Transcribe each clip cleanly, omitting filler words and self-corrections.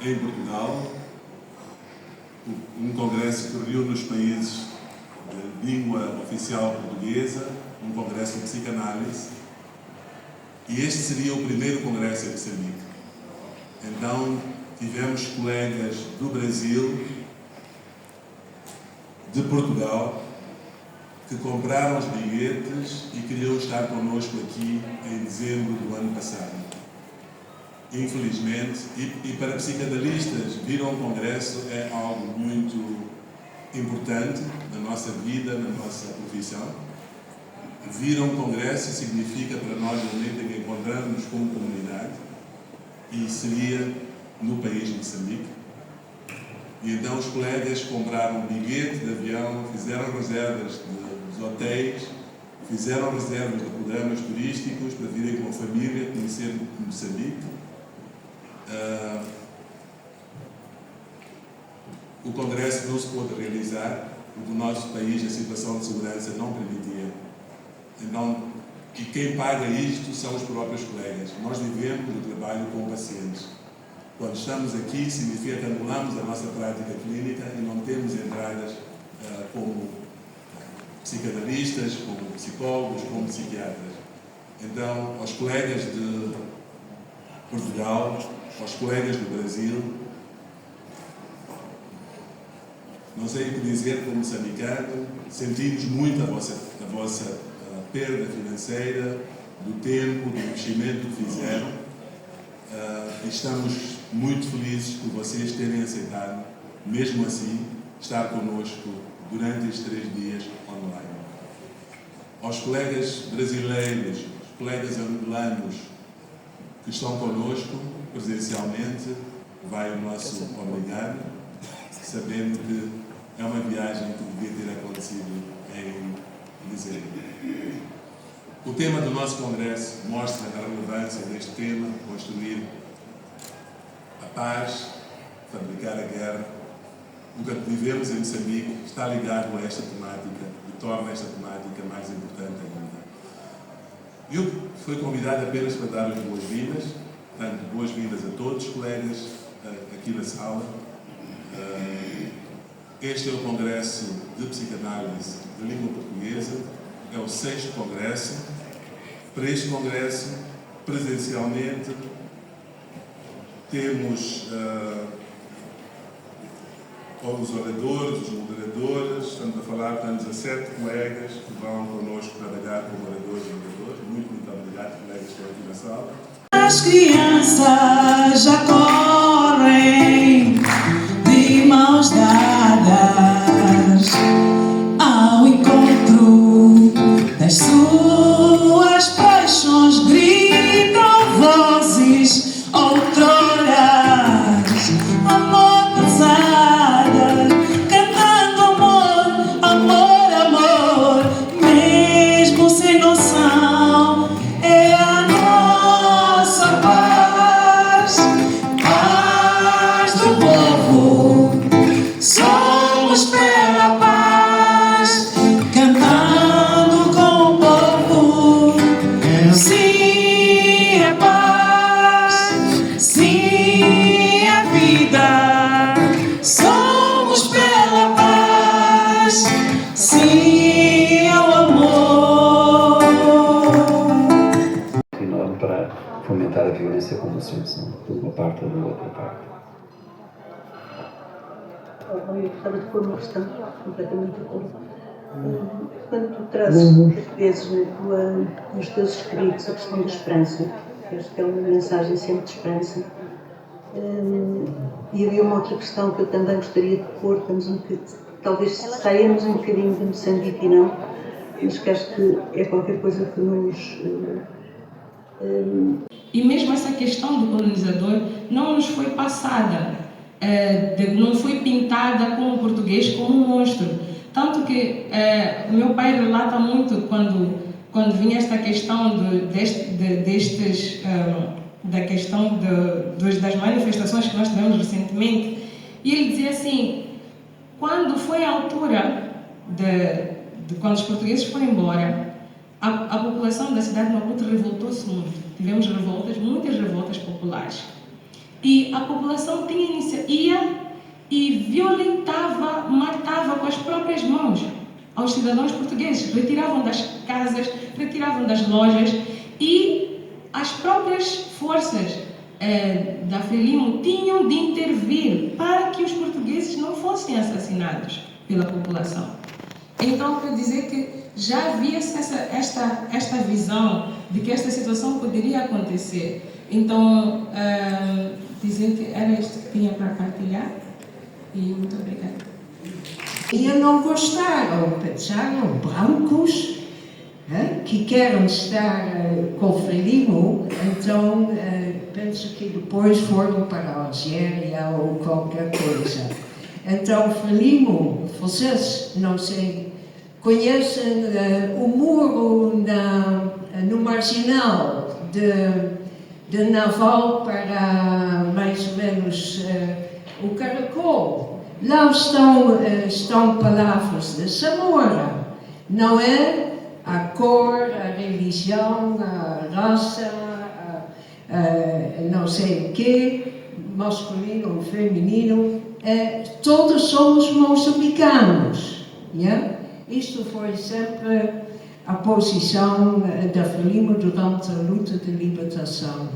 em Portugal, um congresso que reúne os países de língua oficial portuguesa, um congresso de psicanálise, e este seria o primeiro congresso em Moçambique. Então, tivemos colegas do Brasil, de Portugal, que compraram os bilhetes e queriam estar connosco aqui em dezembro do ano passado. Infelizmente, e para psicanalistas, vir a um congresso é algo muito importante na nossa vida, na nossa profissão. Vir a um congresso significa para nós o momento em que encontramos como comunidade, e seria no país de Moçambique. E então os colegas compraram um bilhete de avião, fizeram reservas dos hotéis, fizeram reservas de programas turísticos para virem com a família conhecer Moçambique. O congresso não se pôde realizar porque no nosso país a situação de segurança não permitia. Então, e quem paga isto são os próprios colegas. Nós vivemos o trabalho com pacientes. Quando estamos aqui, significa que anulamos a nossa prática clínica e não temos entradas como psicanalistas, como psicólogos, como psiquiatras. Então, aos colegas de Portugal, aos colegas do Brasil, não sei o que dizer como moçambicano, sentimos muito a vossa perda financeira, do tempo, do investimento que fizeram. Estamos muito felizes por vocês terem aceitado, mesmo assim, estar connosco durante estes 3 dias online. Aos colegas brasileiros, aos colegas angolanos que estão connosco presencialmente, vai o nosso obrigado, sabendo que é uma viagem que devia ter acontecido em dezembro. O tema do nosso congresso mostra a relevância deste tema, construir a paz, fabricar a guerra. O que vivemos em Moçambique está ligado a esta temática e torna esta temática mais importante ainda. Eu fui convidado apenas para dar as boas-vindas, portanto, boas-vindas a todos os colegas aqui na sala. Este é o Congresso de Psicanálise de Língua Portuguesa, é o 6º Congresso. Para este Congresso, presencialmente, temos os oradores, os moderadores, estamos a falar, temos a 7 colegas que vão connosco trabalhar como oradores e moderadores. Muito obrigado, colegas que estão aqui na sala. As crianças já correm de mãos dadas ao encontro das suas paixões, gritam vozes outroras, amor pesada, cantando amor, amor, amor, mesmo sem noção, é a nossa paz, paz do povo, somos pela paz, cantando com o povo, sim é paz, sim é vida, somos pela paz, sim é o amor. Enorme para fomentar a violência como solução, de uma parte ou da outra parte. Eu gostava de pôr uma questão completamente de acordo. Quando tu trazes muitas vezes nos teus escritos a questão da esperança, acho que é uma mensagem sempre de esperança, e havia uma outra questão que eu também gostaria de pôr, talvez saímos um bocadinho de Moçambique e não, mas que acho que é qualquer coisa que nos... E mesmo essa questão do colonizador não nos foi passada, não foi pintada como o português como um monstro. Tanto que o meu pai relata muito quando vinha esta questão da questão das manifestações que nós tivemos recentemente, e ele dizia assim, quando foi a altura de quando os portugueses foram embora, a população da cidade de Maputo revoltou-se muito. Tivemos revoltas, muitas revoltas populares. E a população ia e violentava, matava com as próprias mãos aos cidadãos portugueses. Retiravam das casas, retiravam das lojas, e as próprias forças da Frelimo tinham de intervir para que os portugueses não fossem assassinados pela população. Então, quer dizer que já havia esta visão de que esta situação poderia acontecer. Então, dizer que era isto que tinha para partilhar, e muito obrigada. E não gostaram, pensaram, brancos, que querem estar com Frelimo, então penso que depois foram para a Algéria ou qualquer coisa. Então, Frelimo, vocês, não sei, conhecem o muro no Marginal de Naval para mais ou menos o Caracol. Lá estão palavras de Zamora, não é? A cor, a religião, a raça, não sei o quê, masculino ou feminino, todos somos moçambicanos. Yeah? Isto foi sempre a posição da Frelimo durante a luta de libertação.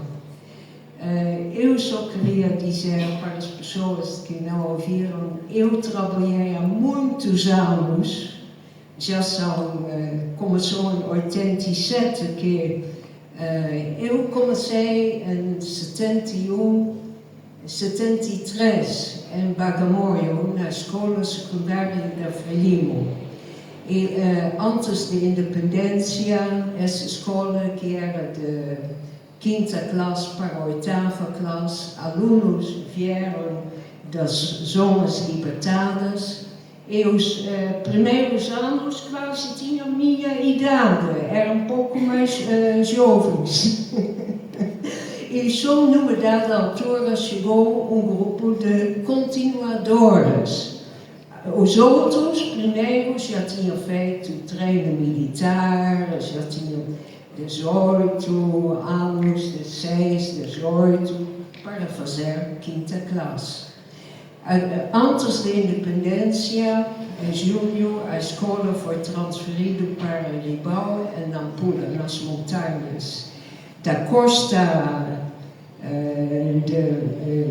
Eu só queria dizer para as pessoas que não ouviram, eu trabalhei há muitos anos, já começou em 87, que eu comecei em 71, 73, em Bagamoyo, na escola secundária da Frelimo. E antes da independência, essa escola, que era de 5ª classe para a 8ª classe, alunos vieram das zonas libertadas, e os primeiros anos quase tinham minha idade, eram um pouco mais jovens. E só numa dada altura chegou um grupo de continuadores. Os outros primeiros já tinham feito treino militar, já tinham 18 anos, 16, 18, para fazer 5ª classe. Antes da independência, em junho, a escola foi transferida para Ribau, em Nampula, nas montanhas. Da costa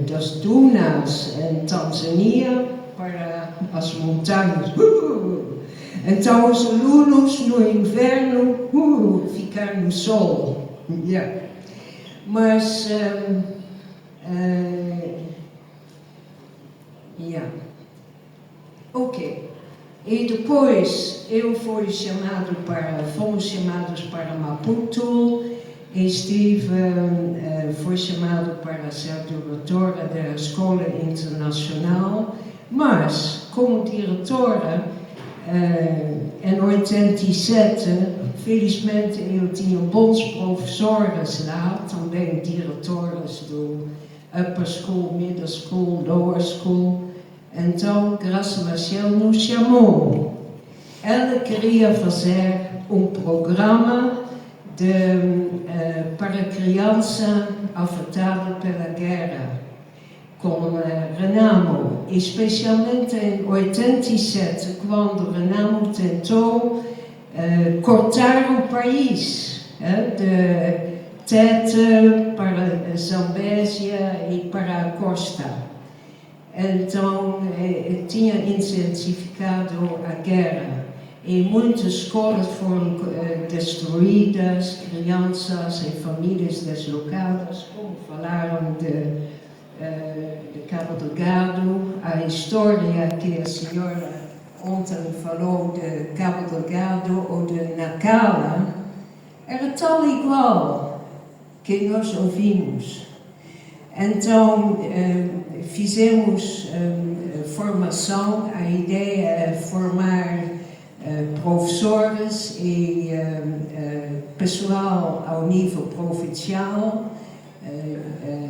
das dunas em Tanzânia para as montanhas. Então os alunos no inverno ficaram no sol. Yeah. Mas ok. E depois fomos chamados para Maputo, e foi chamado para ser diretora da Escola Internacional, mas como diretora, em 87, felizmente eu tinha bons professores lá, também diretoras do Upper School, Middle School, Lower School. Então, Graça Machel nos chamou. Ela queria fazer um programa para criança afetada pela guerra, com Renamo, especialmente em 87, quando Renamo tentou cortar o país, de Tete para Zambésia e para a costa. Então, tinha intensificado a guerra e muitas escolas foram destruídas, crianças e famílias deslocadas, como falaram de Cabo Delgado. A história que a senhora ontem falou de Cabo Delgado ou de Nacala era tal igual que nós ouvimos. Então, fizemos formação, a ideia é formar professores e pessoal ao nível provincial,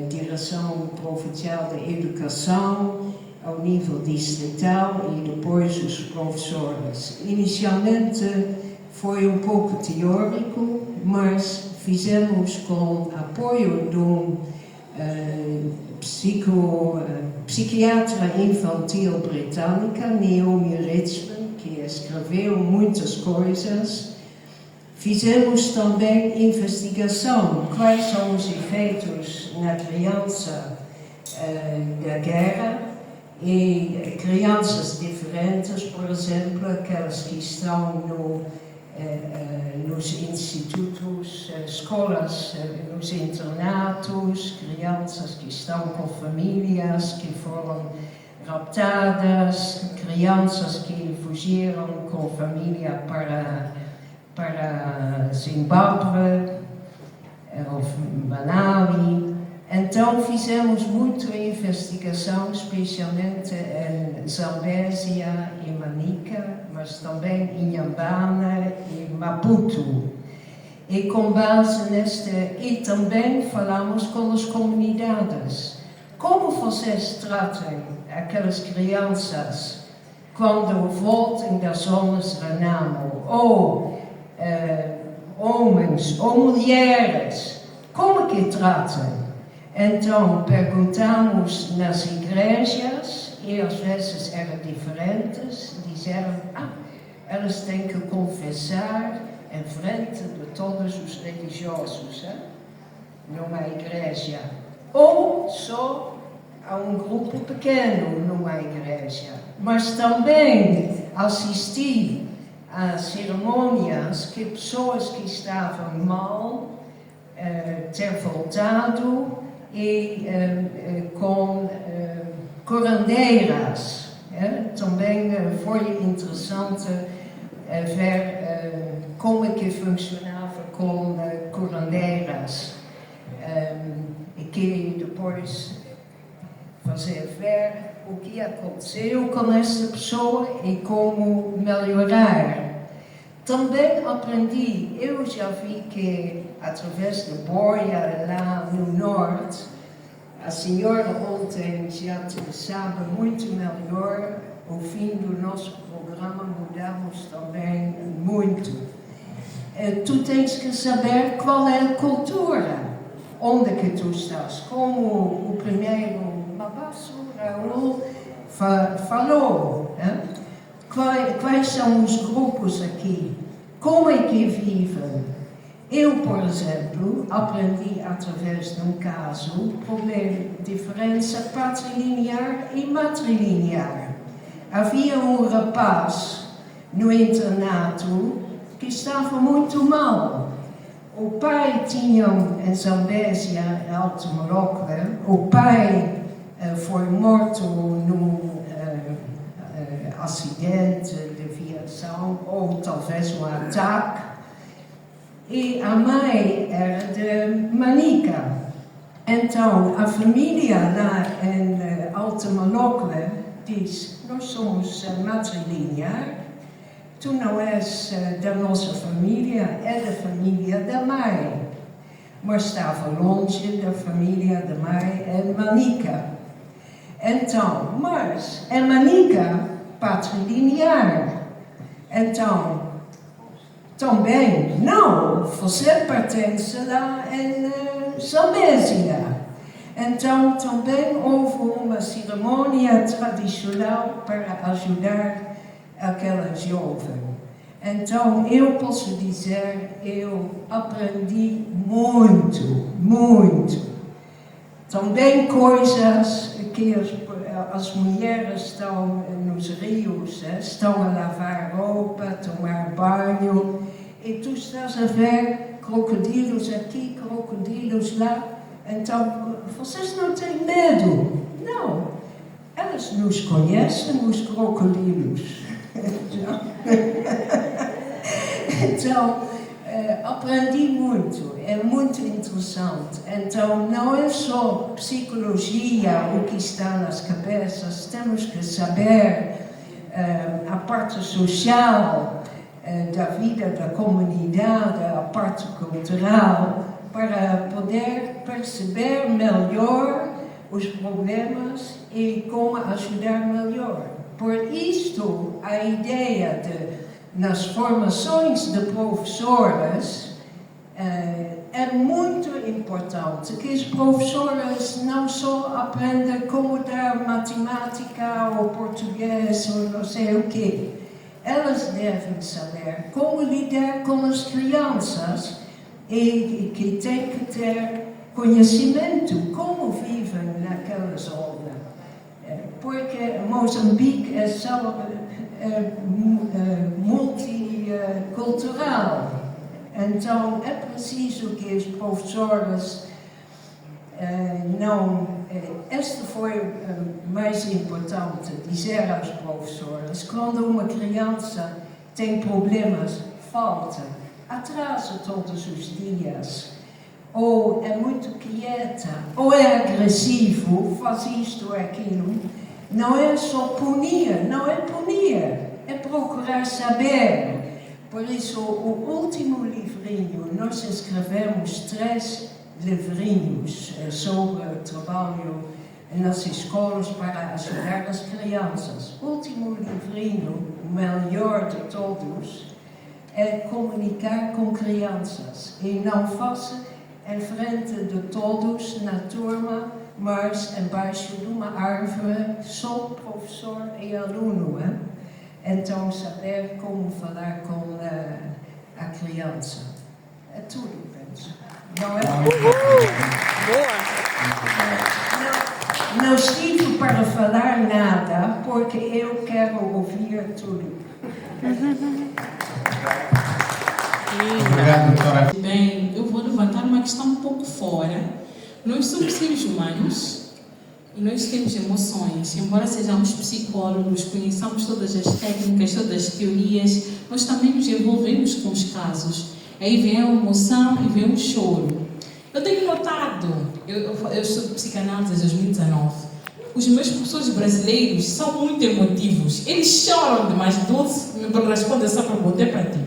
direção provincial da educação, ao nível distrital e depois os professores. Inicialmente foi um pouco teórico, mas fizemos com apoio de um psiquiatra infantil britânica, Naomi Richmond, que escreveu muitas coisas. Fizemos também investigação, quais são os efeitos na criança da guerra, e crianças diferentes, por exemplo, aquelas que estão nos institutos, escolas, nos internatos, crianças que estão com famílias que foram raptadas, crianças que fugiram com família para Zimbábue ou Malawi. Então fizemos muita investigação, especialmente em Zambésia e Manica, mas também em Inhambane e Maputo. E com base nesta, e também falamos com as comunidades. Como vocês tratam aquelas crianças quando voltam das zonas Renamo, ou homens ou mulheres? Como que tratam? Então, perguntamos nas igrejas, e às vezes eram diferentes, disseram, elas têm que confessar em frente de todos os religiosos, numa igreja, ou só a um grupo pequeno numa igreja. Mas também assisti a cerimônias que pessoas que estavam mal ter voltado, e com curandeiras. Também foi interessante ver como é que funcionava com curandeiras, e que depois fazer ver o que aconteceu com essa pessoa e como melhorar. Também aprendi, eu já vi que através da boia lá no norte, a senhora ontem já sabe muito melhor. O fim do nosso programa mudamos também muito. Tu tens que saber qual é a cultura, onde que tu estás. Como o primeiro Mabasso Raul falou, quais são os grupos aqui? Como é que vivem? Eu, por exemplo, aprendi através de um caso sobre a diferença patrilinear e matrilinear. Havia um rapaz no internato que estava muito mal. O pai tinha, em Zambésia, em Alto Marocco, o pai foi morto num acidente de aviação, ou talvez um ataque, e a mãe era de Manica. Então, a família lá em Alto Marocco diz, nós somos matrilinear, tu não és da nossa família, é da família da mãe. Mas estava longe da família da mãe em Manica. Então, mas em Manica, patrilinear. Então, também, não, você pertence lá em Zambésia. Então, também houve uma cerimônia tradicional para ajudar aquela jovem. Então, eu posso dizer, eu aprendi muito, muito. Também coisas que as mulheres estão nos rios, estão a lavar roupa, tomar banho, e tu estás a ver crocodilos aqui, crocodilos lá. Então, vocês não têm medo? Não. Elas nos conhecem, os crocodilos. Então, aprendi muito, é muito interessante. Então, não é só psicologia o que está nas cabeças, temos que saber a parte social da vida da comunidade, a parte cultural, para poder perceber melhor os problemas e como ajudar melhor. Por isto, a ideia de, nas formações de professores, é muito importante que os professores não só aprendam como dar matemática ou português ou não sei o quê. Elas devem saber como lidar com as crianças e que têm que ter conhecimento como vivem naquela zona. Porque Moçambique é multicultural. Então, é preciso que os professores este foi mais importante, dizer aos professores, quando uma criança tem problemas, falta, atrasa todos os dias, ou é muito quieta, ou é agressivo, faz isto ou aquilo, não é só punir, é procurar saber. Por isso, o último livrinho, nós escrevemos 3 livrinhos sobre o trabalho nas escolas para ajudar as crianças. O último livrinho, o melhor de todos, é comunicar com crianças. E não faça em frente de todos na turma, mas embaixo de uma árvore, só professor e aluno. Então, saber como falar com a criança. É tudo, penso. Não é? Não estive para falar nada, porque eu quero ouvir tudo. Obrigado, doutora. Bem, eu vou levantar uma questão um pouco fora. Nós somos seres humanos e nós temos emoções. Embora sejamos psicólogos, conheçamos todas as técnicas, todas as teorias, nós também nos envolvemos com os casos. Aí vem a emoção e vem o choro. Eu tenho notado, eu estudo psicanálise desde 2019, os meus professores brasileiros são muito emotivos. Eles choram demais. Dulce, me responde essa pergunta, é para ti.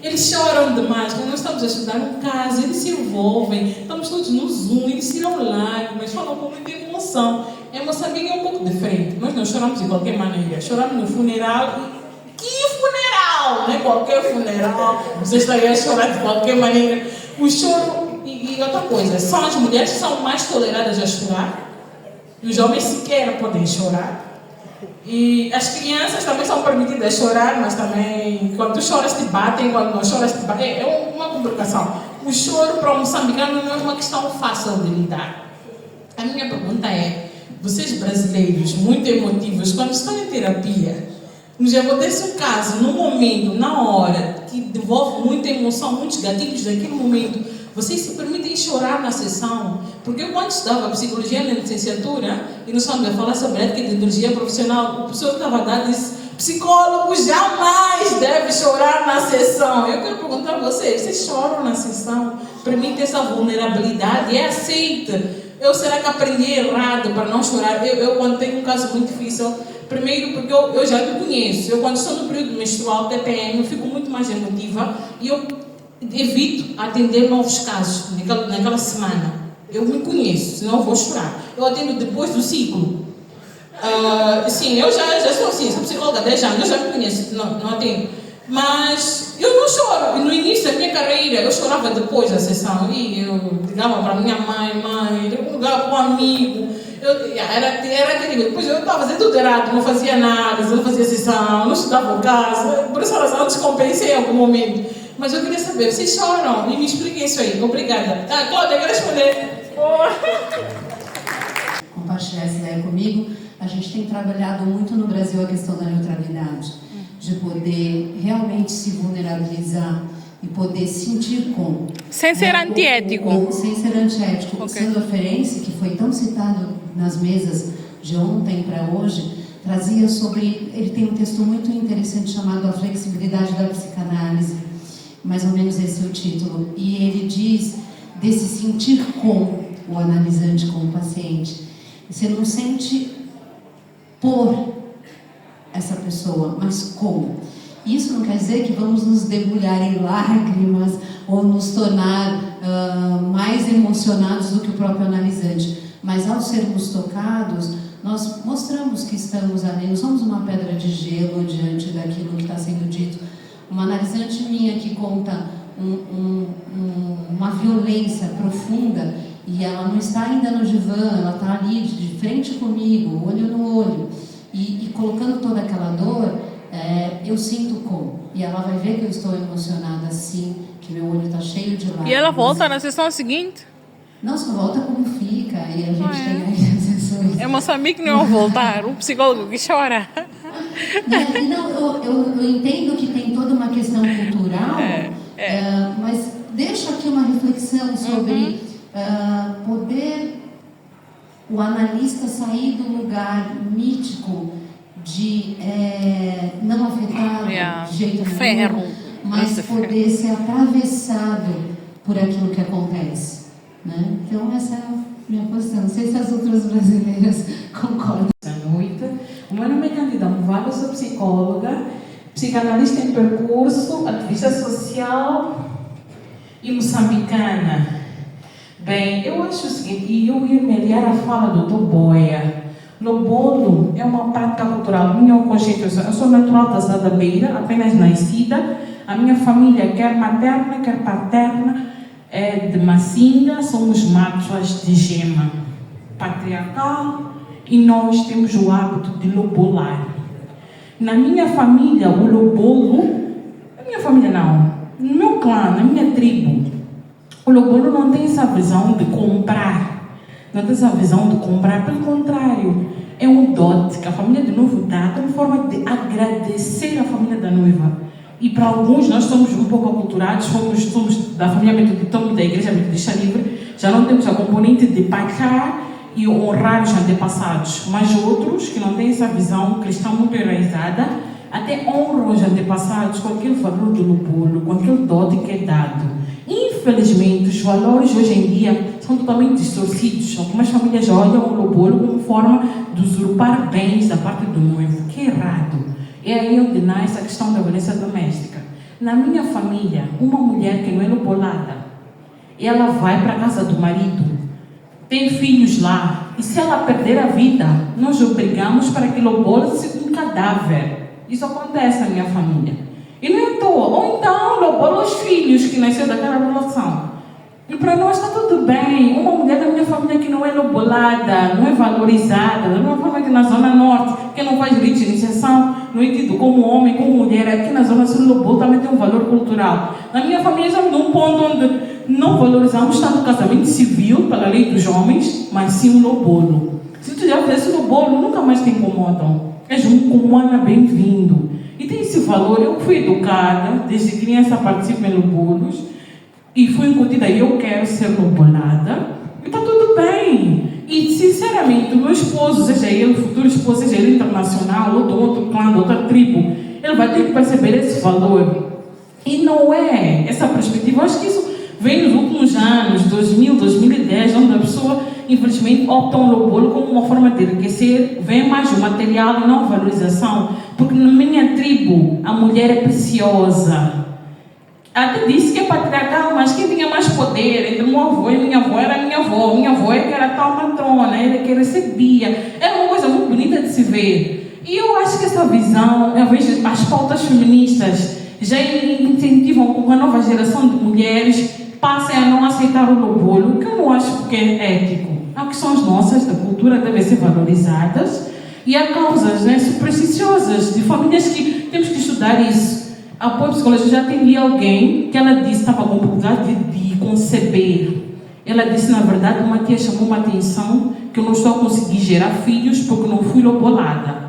Eles choram demais. Quando nós estamos a estudar um caso, eles se envolvem, estamos todos no Zoom, eles tiram lágrimas, falam com muita emoção. Em Moçambique é um pouco diferente. Nós não choramos de qualquer maneira. Choramos no funeral. Que funeral? Não é qualquer funeral. Você estaria a chorar de qualquer maneira. O choro, e outra coisa, são as mulheres que são mais toleradas a chorar. E os homens sequer podem chorar. E as crianças também são permitidas chorar, mas também quando tu choras te batem, quando não choras te batem. É uma complicação. O choro para o moçambicano não é uma questão fácil de lidar. A minha pergunta é, vocês brasileiros, muito emotivos, quando estão em terapia, nos acontece um caso, no momento, na hora, que devolve muita emoção, muitos gatilhos daquele momento, vocês se permitem chorar na sessão? Porque eu, quando estudava psicologia na licenciatura, e não sabia falar sobre ética de ideologia profissional, o professor que estava dando disse, psicólogo jamais deve chorar na sessão. Eu quero perguntar a vocês choram na sessão? Permite essa vulnerabilidade? É aceita? Será que aprendi errado para não chorar? Eu quando tenho um caso muito difícil, primeiro porque eu já te conheço, eu quando estou no período menstrual, TPM, eu fico muito mais emotiva e eu evito atender novos casos naquela semana. Eu me conheço, senão eu vou chorar. Eu atendo depois do ciclo. Sim, eu já estou assim, sou psicóloga há 10 anos, eu já me conheço, não atendo. Mas eu não choro. No início da minha carreira, eu chorava depois da sessão. E eu ligava para minha mãe, eu ligava para um amigo. Era terrível. Depois eu estava fazendo tudo errado, não fazia análise, não fazia sessão, não estudava o caso. Por essa razão eu descompensei em algum momento. Mas eu queria saber, vocês choram? E me expliquem isso aí. Obrigada. Cláudia, quer responder? Compartilhar essa ideia comigo. A gente tem trabalhado muito no Brasil a questão da neutralidade, de poder realmente se vulnerabilizar e poder sentir com. Sem ser antiético. Sem ser antiético. Okay. Sandro Ferenczi, que foi tão citado nas mesas de ontem para hoje, trazia sobre... Ele tem um texto muito interessante chamado A Flexibilidade da Psicanálise. Mais ou menos esse é o título. E ele diz desse sentir com o analisante, com o paciente. Você não sente por essa pessoa, mas como. Isso não quer dizer que vamos nos debulhar em lágrimas ou nos tornar mais emocionados do que o próprio analisante. Mas ao sermos tocados, nós mostramos que estamos ali, não somos uma pedra de gelo diante daquilo que está sendo dito. Uma analisante minha que conta uma violência profunda e ela não está ainda no divã, ela está ali de frente comigo, olho no olho, e colocando toda aquela dor, eu sinto como. E ela vai ver que eu estou emocionada assim, que meu olho está cheio de lágrimas. E ela volta na sessão seguinte? Não, só volta como fica, e a gente tem aí as sessões. É Moçambique não voltar, um psicólogo que chora. Não, eu entendo que tem toda uma questão cultural, mas deixo aqui uma reflexão sobre poder o analista sair do lugar mítico de não afetar de jeito nenhum, mas poder ser atravessado por aquilo que acontece. Né? Então essa é a minha posição. Não sei se as outras brasileiras concordam. Boa noite. O meu nome é Cândida Movaga, sou psicóloga, psicanalista em percurso, ativista social e moçambicana. Bem, eu acho o seguinte, e eu ia mediar a fala do Toboia. Lobolo é uma prática cultural, minha constituição. Eu sou natural da cidade da Beira, apenas nascida. A minha família, quer materna, quer paterna, é de Massinga, somos machos de gema patriarcal e nós temos o hábito de lobolar. Na minha família, o lobolo, na minha família não, no meu clã, na minha tribo, o lobolo não tem essa visão de comprar, não tem essa visão de comprar, pelo contrário, é um dote que a família de noivo dá como forma de agradecer a família da noiva. E para alguns, nós somos um pouco aculturados, somos da família metodista, da igreja metodista livre, já não temos a componente de pagar e honrar os antepassados, mas outros que não têm essa visão cristã muito enraizada, até honram os antepassados com aquele valor do lobolo, com aquele dote que é dado. Infelizmente, os valores hoje em dia são totalmente distorcidos. Algumas famílias olham o lobolo como forma de usurpar bens da parte do noivo, que é errado. É aí onde nasce a questão da violência doméstica. Na minha família, uma mulher que não é lobolada, ela vai para a casa do marido, tem filhos lá, e se ela perder a vida, nós obrigamos para que lobole-se um cadáver. Isso acontece na minha família. E não é à toa. Ou então, lobola os filhos que nasceram daquela relação. E para nós está tudo bem. Uma mulher da minha família que não é lobolada, não é valorizada, da mesma forma que na Zona Norte, que não faz rito de iniciação, não é tido como homem, como mulher, aqui na Zona Sul, lobolo também tem um valor cultural. Na minha família, estamos num ponto onde não valorizamos tanto o casamento civil, pela lei dos homens, mas sim o lobolo. Se tu já fizesse lobolo, nunca mais te incomodam. És um comana bem-vindo. E tem esse valor. Eu fui educada, desde criança participo em lobolos, e fui incutida, eu quero ser lobolada, e está tudo bem. E, sinceramente, o meu esposo, seja ele, o futuro esposo, seja ele internacional, ou do outro clã, de outra tribo, ele vai ter que perceber esse valor. E não é essa perspectiva. Eu acho que isso vem nos últimos anos, 2000, 2010, onde a pessoa, infelizmente, opta um lobolo como uma forma de enriquecer, vem mais o material e não a valorização. Porque na minha tribo, a mulher é preciosa. Até disse que é patriarcal, mas quem tinha mais poder entre meu avô e minha avó era minha avó. Minha avó é que era tal matrona, ela que recebia. Era uma coisa muito bonita de se ver. E eu acho que essa visão, eu vejo as pautas feministas já incentivam com a nova geração de mulheres passem a não aceitar o lobolo, que eu não acho que é ético. Há questões nossas da cultura devem ser valorizadas e há causas supersticiosas de famílias que temos que estudar isso. Apoio psicológico, já atendi alguém que ela disse que estava com dificuldade de conceber. Ela disse, na verdade, uma tia chamou uma atenção que eu não estou a conseguir gerar filhos porque não fui lobolada.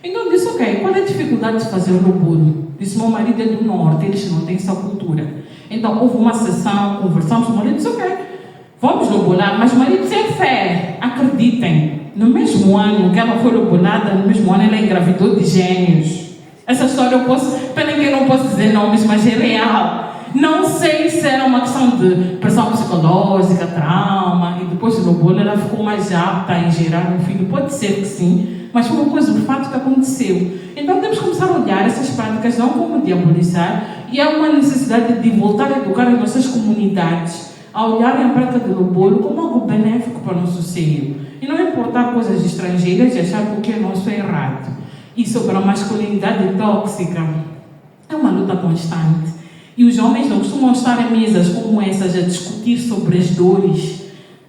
Então eu disse, ok, qual é a dificuldade de fazer o lobolo? Disse, meu marido é do norte, eles não têm essa cultura. Então houve uma sessão, conversamos, o marido disse, ok, vamos lobolar, mas o marido tem fé, acreditem. No mesmo ano que ela foi lobolada, no mesmo ano ela engravidou de gêmeos. Essa história eu posso, pena que eu não posso dizer nomes, mas é real. Não sei se era uma questão de pressão psicológica, trauma, e depois do lobolo ela ficou mais apta em gerar um filho. Pode ser que sim, mas foi uma coisa, um fato que aconteceu. Então temos que começar a olhar essas práticas não como diabolizar, e há uma necessidade de voltar a educar as nossas comunidades a olharem a prática do lobolo como algo benéfico para o nosso seio. E não importar coisas estrangeiras e achar que o que é nosso é errado. E sobre a masculinidade tóxica, é uma luta constante. E os homens não costumam estar em mesas como essas a discutir sobre as dores.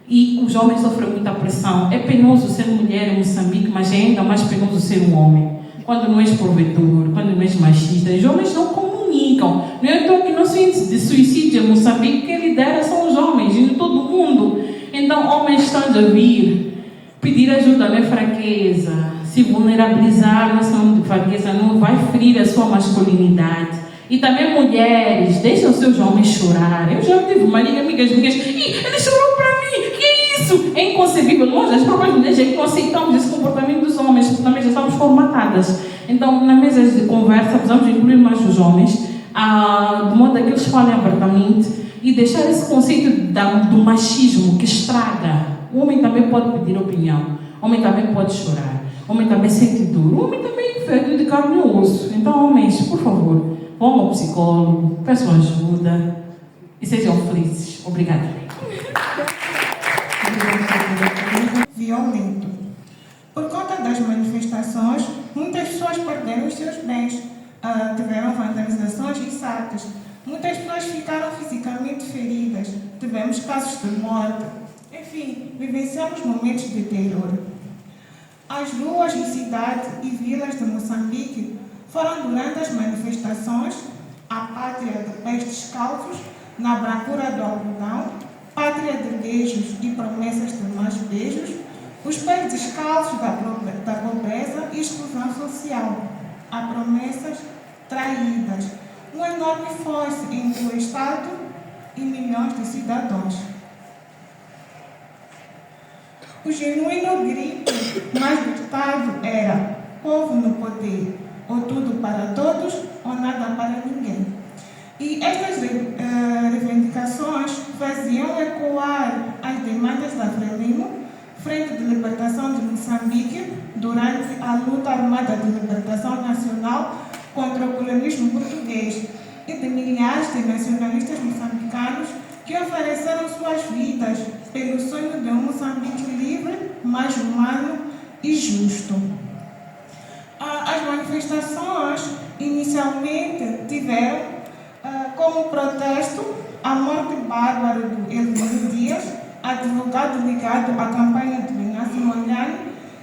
E os homens sofrem muita pressão. É penoso ser mulher em Moçambique, mas é ainda mais penoso ser um homem. Quando não és provedor, quando não és machista, os homens não comunicam. Não é então que nosso índice de suicídio em Moçambique, quem lidera são os homens, em todo o mundo. Então, homens estão a vir, pedir ajuda não é fraqueza, se vulnerabilizar não é sinônimo de fraqueza, não vai ferir a sua masculinidade. E também mulheres, deixam os seus homens chorar. Eu já tive uma amigas minhas, ele chorou para mim, que é isso? É inconcebível. Nós, as próprias mulheres, é que não aceitamos esse comportamento dos homens, porque também já estamos formatadas. Então, na mesa de conversa, precisamos incluir mais os homens, de modo que eles falem abertamente e deixar esse conceito do machismo que estraga. O homem também pode pedir opinião, o homem também pode chorar, o homem também sente dor, o homem também é feito de carne e osso. Então, homens, por favor, vão ao psicólogo, peçam ajuda e sejam felizes. Obrigada. Violento. Por conta das manifestações, muitas pessoas perderam os seus bens, tiveram vandalizações e saques. Muitas pessoas ficaram fisicamente feridas, tivemos casos de morte. Enfim, vivenciamos momentos de terror. As ruas e cidades e vilas de Moçambique foram, durante as manifestações, a pátria de pés descalços, na brancura do algodão, pátria de beijos e promessas de mais beijos, os pés descalços da pobreza e exclusão social, há promessas traídas, um enorme fosse entre o Estado e milhões de cidadãos. O genuíno grito mais gritado era: povo no poder, ou tudo para todos, ou nada para ninguém. E estas reivindicações faziam ecoar as demandas da Frelimo, Frente de Libertação de Moçambique, durante a luta armada de libertação nacional contra o colonialismo português, e de milhares de nacionalistas moçambicanos que ofereceram suas vidas pelo sonho de um Moçambique livre, mais humano e justo. As manifestações inicialmente tiveram como protesto a morte bárbara do Elvino Dias, advogado ligado à campanha de Venâncio Mondlane,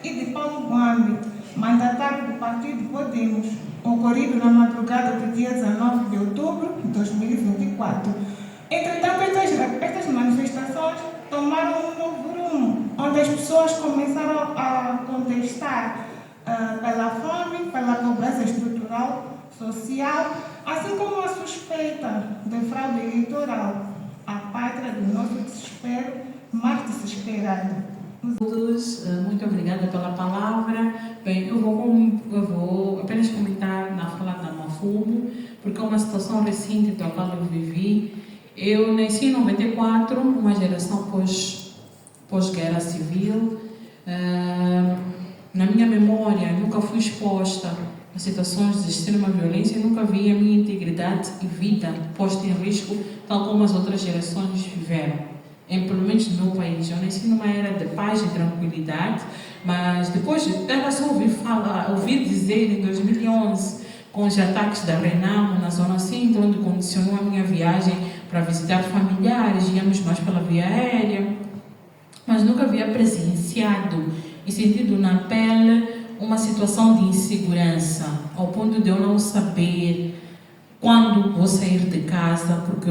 e de Paulo Guambi, mandatário do Partido Podemos, ocorrido na madrugada do dia 19 de outubro de 2024. Entretanto, estas manifestações tomaram um novo rumo, onde as pessoas começaram a contestar pela fome, pela pobreza estrutural, social, assim como a suspeita de fraude eleitoral, a pátria do nosso desespero mais desesperado. Todos, muito obrigada pela palavra. Bem, eu vou apenas comentar na fala da Mafumo, porque é uma situação recente da qual eu vivi. Eu nasci em 94, uma geração pós-guerra civil. Na minha memória, nunca fui exposta a situações de extrema violência, nunca vi a minha integridade e vida posta em risco, tal como as outras gerações viveram. Pelo menos no meu país. Eu nasci numa era de paz e tranquilidade, mas depois era só ouvir dizer em 2011, com os ataques da Renamo na Zona Centro, onde condicionou a minha viagem para visitar familiares, íamos mais pela via aérea, mas nunca havia presenciado e sentido na pele uma situação de insegurança, ao ponto de eu não saber quando vou sair de casa, porque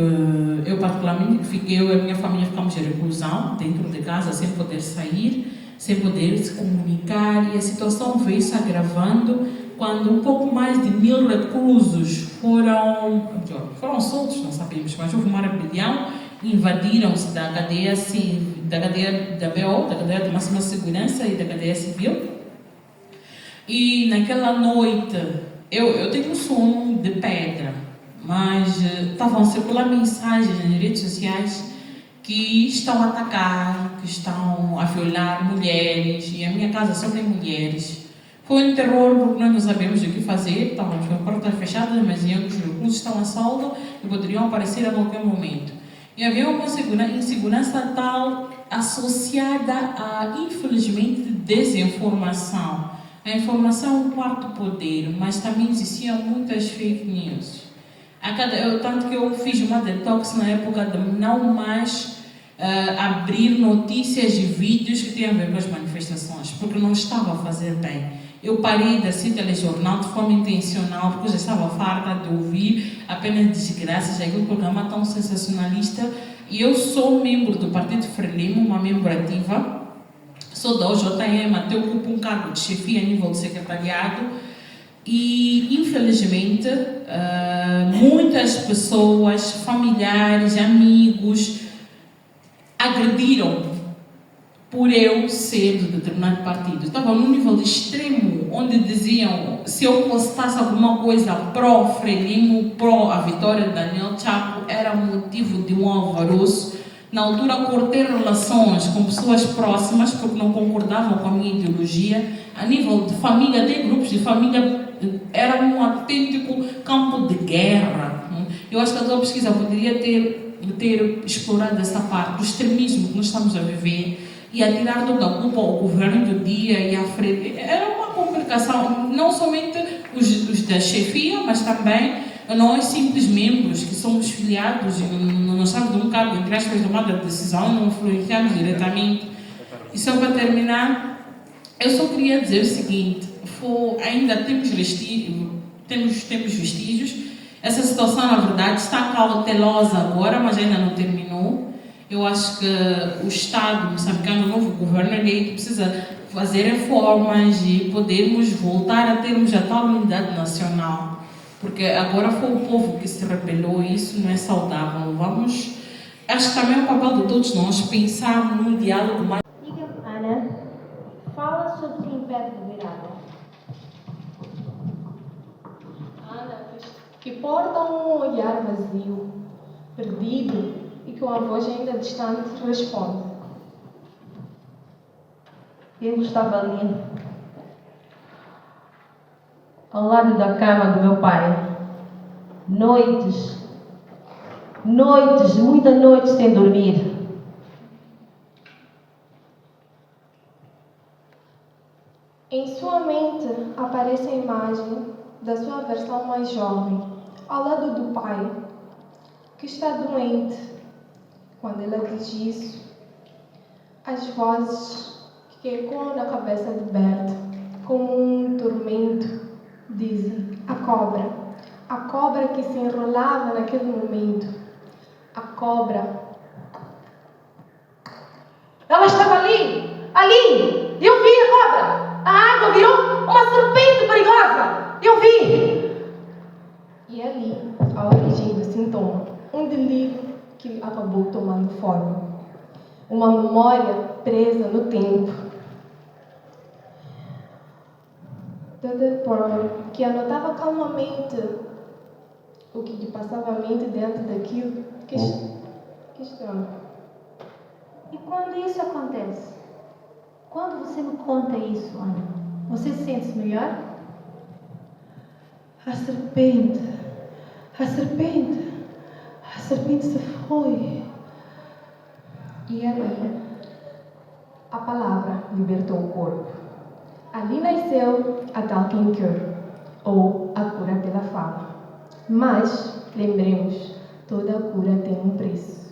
eu particularmente, eu e a minha família ficamos em reclusão, dentro de casa, sem poder sair, sem poder se comunicar, e a situação veio se agravando quando um pouco mais de 1000 reclusos foram soltos, não sabemos, mas houve uma rebelião, invadiram-se da cadeia da BO, da cadeia de máxima segurança e da cadeia civil, e naquela noite eu tenho um sono de pedra, mas estavam a circular mensagens nas redes sociais que estão a atacar, que estão a violar mulheres, e a minha casa só tem mulheres. Foi um terror porque nós não sabemos o que fazer, estávamos com as portas fechadas, mas os reclusos estão a salvo e poderiam aparecer a qualquer momento. E havia uma insegurança tal associada a, infelizmente, desinformação. A informação é um quarto poder, mas também existiam muitas fake news. Tanto que eu fiz uma detox na época de não mais abrir notícias e vídeos que tinham a ver com as manifestações, porque não estava a fazer bem. Eu parei de assistir telejornal de forma intencional, porque eu já estava farta de ouvir apenas desgraças, aquele programa tão sensacionalista. E eu sou membro do Partido Frelimo, uma membro ativa, sou da OJM, até ocupo um cargo de chefia a nível de secretariado. E, infelizmente, muitas pessoas, familiares, amigos, agrediram por eu ser de determinado partido. Estava num nível extremo, onde diziam, se eu postasse alguma coisa pró-Frelimo, pró a vitória de Daniel Chapo, era motivo de um alvoroço. Na altura, cortei relações com pessoas próximas, porque não concordavam com a minha ideologia. A nível de família, de grupos de família, era um autêntico campo de guerra. Eu acho que a tua pesquisa poderia ter explorado essa parte do extremismo que nós estamos a viver e a tirar toda a culpa ao governo do dia e à frente. Era uma complicação, não somente os da chefia, mas também nós, simples membros, que somos filiados e não estamos de um cargo, entre aspas, de tomada de decisão, não influenciamos diretamente. E só para terminar, eu só queria dizer o seguinte: ainda temos vestígios. Essa situação, na verdade, está cautelosa agora, mas ainda não terminou. Eu acho que o Estado moçambicano, o novo governo eleito, precisa fazer reformas e podermos voltar a termos a tal unidade nacional. Porque agora foi o povo que se rebelou e isso não é saudável. Acho que também é o papel de todos nós pensar num diálogo mais... Ana, fala sobre o Império Virada. Ana, que porta um olhar vazio, perdido, e com a voz ainda distante responde. Eu estava ali, ao lado da cama do meu pai, noites, muitas noites sem dormir. Em sua mente aparece a imagem da sua versão mais jovem, ao lado do pai, que está doente. Quando ela diz isso, as vozes que ecoam na cabeça de Berta, como um tormento, dizem: a cobra que se enrolava naquele momento, a cobra. Ela estava ali! Eu vi a cobra! A água virou uma serpente perigosa! Eu vi! E ali, a origem do sintoma, um delírio que acabou tomando forma. Uma memória presa no tempo. Dr. Pearl, que anotava calmamente o que lhe passava a mente dentro daquilo, questiona. E quando isso acontece? Quando você me conta isso, Ana, você se sente melhor? A serpente se foi. E ali, a palavra libertou o corpo. Ali nasceu a Talking Cure, ou a cura pela fala. Mas, lembremos, toda cura tem um preço.